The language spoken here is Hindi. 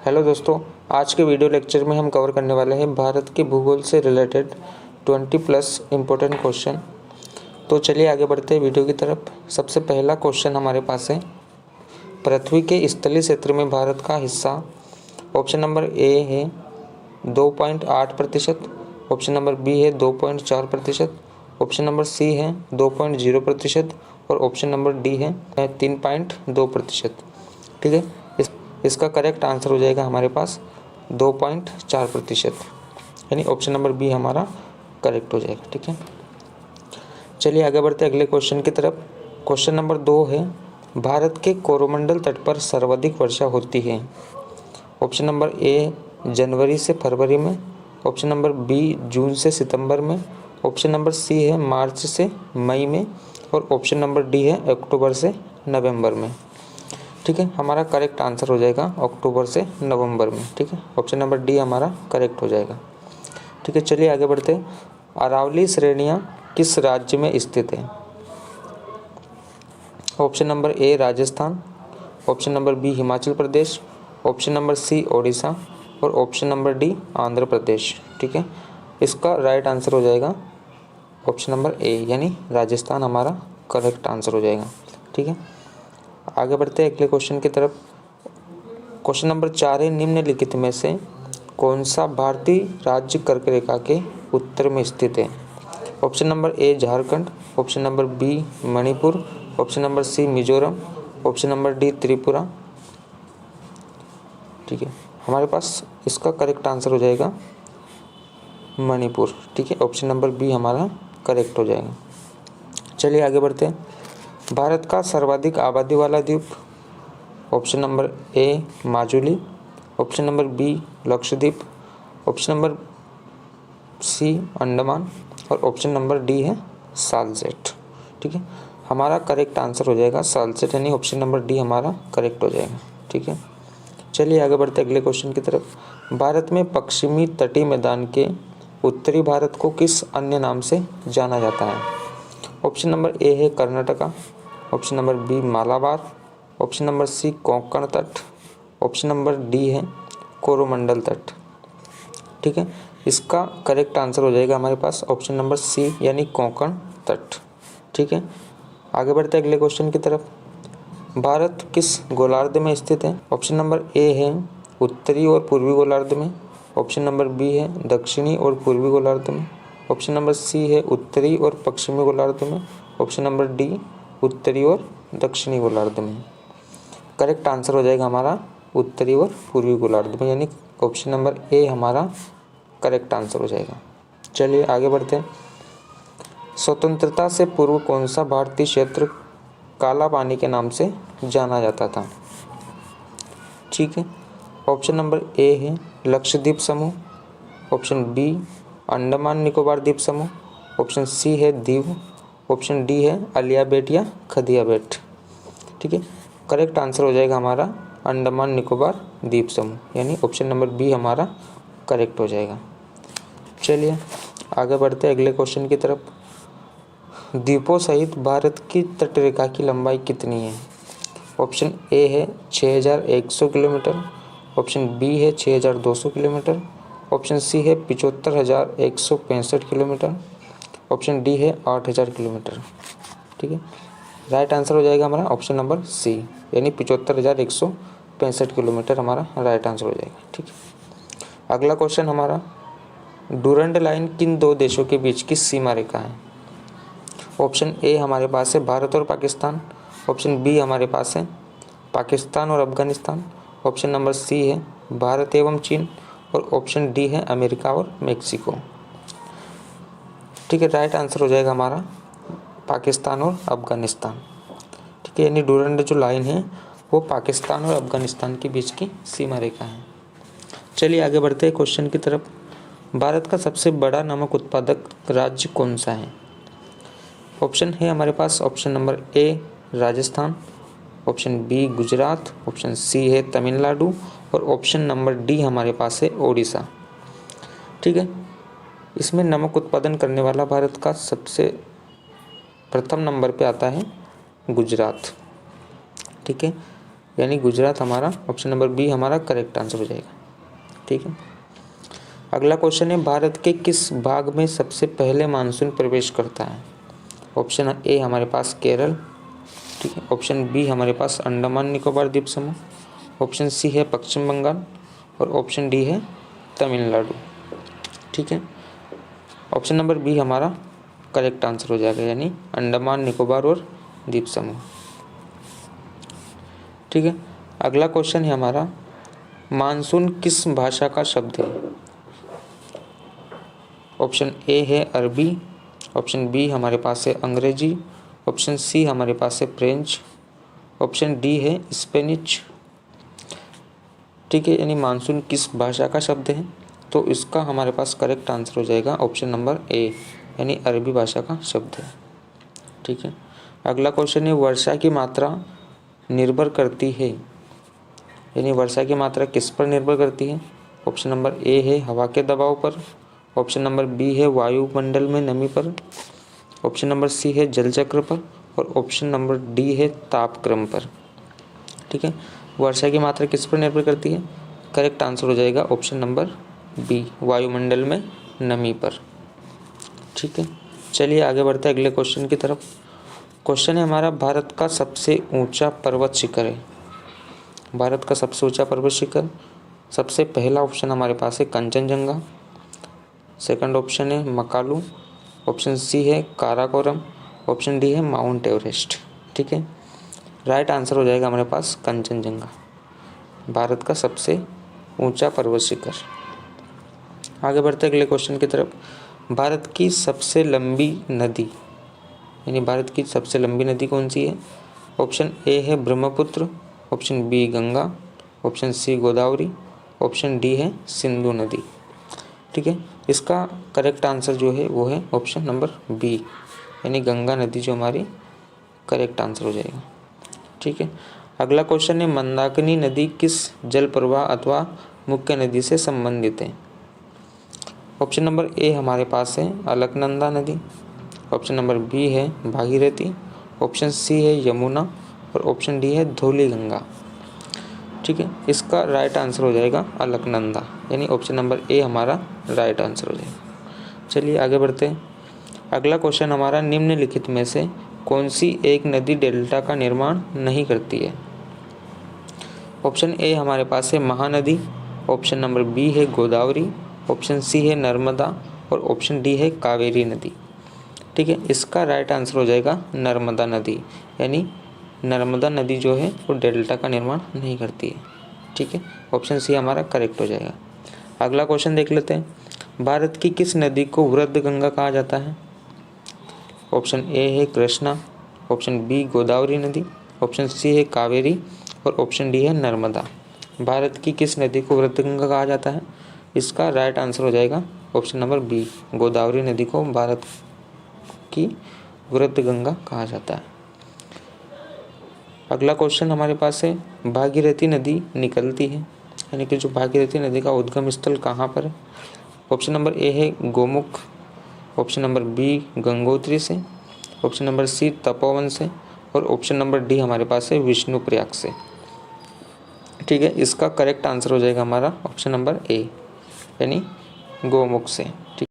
हेलो दोस्तों, आज के वीडियो लेक्चर में हम कवर करने वाले हैं भारत के भूगोल से रिलेटेड 20+ इम्पोर्टेंट क्वेश्चन। तो चलिए आगे बढ़ते हैं वीडियो की तरफ। सबसे पहला क्वेश्चन हमारे पास है, पृथ्वी के स्थलीय क्षेत्र में भारत का हिस्सा। ऑप्शन नंबर ए है 2.8%, ऑप्शन नंबर बी है 2.4%, ऑप्शन नंबर सी है 2.0% और ऑप्शन नंबर डी है 3.2%। ठीक है, इसका करेक्ट आंसर हो जाएगा हमारे पास 2.4%, यानी ऑप्शन नंबर बी हमारा करेक्ट हो जाएगा। ठीक है, चलिए आगे बढ़ते हैं अगले क्वेश्चन की तरफ। क्वेश्चन नंबर 2 है, भारत के कोरोमंडल तट पर सर्वाधिक वर्षा होती है। ऑप्शन नंबर ए जनवरी से फरवरी में, ऑप्शन नंबर बी जून से सितंबर में, ऑप्शन नंबर सी है मार्च से मई में और ऑप्शन नंबर डी है अक्टूबर से नवंबर में। ठीक है, हमारा करेक्ट आंसर हो जाएगा अक्टूबर से नवंबर में। ठीक है, ऑप्शन नंबर डी हमारा करेक्ट हो जाएगा। ठीक है, चलिए आगे बढ़ते हैं। अरावली श्रेणियाँ किस राज्य में स्थित है? Option number A Rajasthan, option number B Himachal Pradesh, option number C Odisha और option number D Andhra Pradesh. ठीक है, इसका राइट आंसर हो जाएगा ऑप्शन नंबर ए, यानी राजस्थान हमारा करेक्ट आंसर हो जाएगा। ठीक है, आगे बढ़ते हैं अगले क्वेश्चन की तरफ। क्वेश्चन नंबर 4 है, निम्नलिखित में से कौन सा भारतीय राज्य कर्क रेखा के उत्तर में स्थित है? Option number A Jharkhand, option number B Manipur, option number C Mizoram, option number D Tripura. ठीक है, हमारे पास इसका करेक्ट आंसर हो जाएगा मणिपुर। ठीक है, ऑप्शन नंबर बी हमारा करेक्ट हो जाएगा। चलिए आगे बढ़ते हैं। भारत का सर्वाधिक आबादी वाला द्वीप? Option number A Majuli, option number B Lakshadweep, option number C Andaman और ऑप्शन नंबर डी है सालसेट। ठीक है, हमारा करेक्ट आंसर हो जाएगा सालसेट, यानी ऑप्शन नंबर डी हमारा करेक्ट हो जाएगा। ठीक है, चलिए आगे बढ़ते अगले क्वेश्चन की तरफ। भारत में पश्चिमी तटीय मैदान के उत्तरी भारत को किस अन्य नाम से जाना जाता है? ऑप्शन नंबर ए है Karnataka, option number B Malabar, option number C Konkan तट, ऑप्शन नंबर डी है कोरोमंडल तट। ठीक है, इसका करेक्ट आंसर हो जाएगा हमारे पास ऑप्शन नंबर सी, यानी कोंकण तट। ठीक है, आगे बढ़ते अगले क्वेश्चन की तरफ। भारत किस गोलार्ध में स्थित है? ऑप्शन नंबर ए है उत्तरी और पूर्वी गोलार्ध में, ऑप्शन नंबर बी है दक्षिणी और पूर्वी गोलार्ध में, ऑप्शन नंबर सी है उत्तरी और पश्चिमी गोलार्ध में, ऑप्शन नंबर डी उत्तरी और दक्षिणी गोलार्ध में। करेक्ट आंसर हो जाएगा हमारा उत्तरी और पूर्वी गोलार्ध में, यानी ऑप्शन नंबर ए हमारा करेक्ट आंसर हो जाएगा। चलिए आगे बढ़ते हैं। स्वतंत्रता से पूर्व कौन सा भारतीय क्षेत्र काला पानी के नाम से जाना जाता था? ठीक है, ऑप्शन नंबर ए है लक्षद्वीप समूह, ऑप्शन बी अंडमान निकोबार द्वीप समूह, ऑप्शन सी है दीव, ऑप्शन डी है अलिया बेट या खदिया बेट। ठीक है, करेक्ट आंसर हो जाएगा हमारा अंडमान निकोबार द्वीप समूह, यानी ऑप्शन नंबर बी हमारा करेक्ट हो जाएगा। चलिए आगे बढ़ते हैं अगले क्वेश्चन की तरफ। द्वीपों सहित भारत की तटरेखा की लंबाई कितनी है? ऑप्शन ए है 6100 किलोमीटर, ऑप्शन बी है 6200 किलोमीटर, ऑप्शन सी है 75165 किलोमीटर, ऑप्शन डी है 8000 किलोमीटर। ठीक है, राइट आंसर हो जाएगा हमारा ऑप्शन नंबर सी, यानी 75165 किलोमीटर हमारा राइट आंसर हो जाएगा। ठीक है, अगला क्वेश्चन हमारा, डूरंड लाइन किन दो देशों के बीच की सीमा रेखा है? ऑप्शन ए हमारे पास है भारत और पाकिस्तान, ऑप्शन बी हमारे पास है पाकिस्तान और अफगानिस्तान, ऑप्शन नंबर सी है भारत एवं चीन और ऑप्शन डी है अमेरिका और मेक्सिको। ठीक है, राइट आंसर हो जाएगा हमारा पाकिस्तान और अफगानिस्तान। ठीक है, यानी डूरंड जो लाइन है वो पाकिस्तान और अफगानिस्तान के बीच की सीमा रेखा है। चलिए आगे बढ़ते हैं क्वेश्चन की तरफ। भारत का सबसे बड़ा नमक उत्पादक राज्य कौन सा है? ऑप्शन है हमारे पास option number A Rajasthan, option B Gujarat, option C है तमिलनाडु और ऑप्शन नंबर डी हमारे पास है ओडिशा। ठीक है, इसमें नमक उत्पादन करने वाला भारत का सबसे प्रथम नंबर पे आता है गुजरात। ठीक है, यानी गुजरात हमारा ऑप्शन नंबर बी हमारा करेक्ट आंसर हो जाएगा। ठीक है, अगला क्वेश्चन है भारत के किस भाग में सबसे पहले मानसून प्रवेश करता है? ऑप्शन ए हमारे पास केरल, ठीक है, ऑप्शन बी हमारे पास अंडमान निकोबार द्वीप समूह, ऑप्शन सी है पश्चिम बंगाल और ऑप्शन डी है तमिलनाडु। ठीक है, ऑप्शन नंबर बी हमारा करेक्ट आंसर हो जाएगा, यानी अंडमान निकोबार और द्वीप समूह। ठीक है, अगला क्वेश्चन है हमारा मानसून किस भाषा का शब्द है? ऑप्शन ए है अरबी, ऑप्शन बी हमारे पास है अंग्रेजी, ऑप्शन सी हमारे पास है फ्रेंच, ऑप्शन डी है स्पेनिश। ठीक है, यानी मानसून किस भाषा का शब्द है? तो इसका हमारे पास करेक्ट आंसर हो जाएगा ऑप्शन नंबर ए, यानी अरबी भाषा का शब्द है। ठीक है, अगला क्वेश्चन है वर्षा की मात्रा निर्भर करती है, यानी वर्षा की मात्रा किस पर निर्भर करती है? ऑप्शन नंबर ए है हवा के दबाव पर, ऑप्शन नंबर बी है वायुमंडल में नमी पर, ऑप्शन नंबर सी है जल चक्र पर और ऑप्शन नंबर डी है तापक्रम पर। ठीक है, वर्षा की मात्रा किस पर निर्भर करती है? करेक्ट आंसर हो जाएगा ऑप्शन नंबर बी, वायुमंडल में नमी पर। ठीक है, चलिए आगे बढ़ते हैं अगले क्वेश्चन की तरफ। क्वेश्चन है हमारा भारत का सबसे ऊंचा पर्वत शिखर है। भारत का सबसे ऊंचा पर्वत शिखर, सबसे पहला ऑप्शन हमारे पास है कंचनजंगा, सेकंड ऑप्शन है मकालू, ऑप्शन सी है काराकोरम, ऑप्शन डी है माउंट एवरेस्ट। ठीक है, राइट आंसर हो जाएगा हमारे पास कंचनजंगा, भारत का सबसे ऊंचा पर्वत शिखर। आगे बढ़ते अगले क्वेश्चन की तरफ। भारत की सबसे लंबी नदी, यानी भारत की सबसे लंबी नदी कौन सी है? ऑप्शन ए है Brahmaputra, option B Ganga, option C Godavari, option D है सिंधु नदी। ठीक है, इसका करेक्ट आंसर जो है वो है ऑप्शन नंबर बी, यानी गंगा नदी जो हमारी करेक्ट आंसर हो जाएगा। ठीक है, अगला क्वेश्चन है मंदाकिनी नदी किस जल प्रवाह अथवा मुख्य नदी से संबंधित है? ऑप्शन नंबर ए हमारे पास है अलकनंदा नदी, ऑप्शन नंबर बी है भागीरथी, ऑप्शन सी है यमुना और ऑप्शन डी है धौली गंगा। ठीक है, इसका राइट आंसर हो जाएगा अलकनंदा, यानी ऑप्शन नंबर ए हमारा राइट आंसर हो जाएगा। चलिए आगे बढ़ते हैं। अगला क्वेश्चन हमारा निम्नलिखित में से कौन सी एक नदी डेल्टा का निर्माण नहीं करती है? ऑप्शन ए हमारे पास है महानदी, ऑप्शन नंबर बी है गोदावरी, ऑप्शन सी है नर्मदा और ऑप्शन डी है कावेरी नदी। ठीक है, इसका राइट आंसर हो जाएगा नर्मदा नदी, यानी नर्मदा नदी जो है वो डेल्टा का निर्माण नहीं करती है। ठीक है, ऑप्शन सी हमारा करेक्ट हो जाएगा। अगला क्वेश्चन देख लेते हैं। भारत की किस नदी को वृद्ध गंगा कहा जाता है? ऑप्शन ए है कृष्णा, ऑप्शन बी गोदावरी नदी, ऑप्शन सी है कावेरी और ऑप्शन डी है नर्मदा। भारत की किस नदी को वृद्ध गंगा कहा जाता है? इसका राइट आंसर हो जाएगा ऑप्शन नंबर बी, गोदावरी नदी को भारत की वृद्ध गंगा कहा जाता है। अगला क्वेश्चन हमारे पास है भागीरथी नदी निकलती है, यानी कि जो भागीरथी नदी का उद्गम स्थल कहाँ पर है? ऑप्शन नंबर ए है Gomukh, option number B Gangotri से, ऑप्शन नंबर सी तपोवन से और ऑप्शन नंबर डी हमारे पास है विष्णुप्रयाग से। ठीक है, इसका करेक्ट आंसर हो जाएगा हमारा ऑप्शन नंबर ए, यानी गोमुख से। ठीक।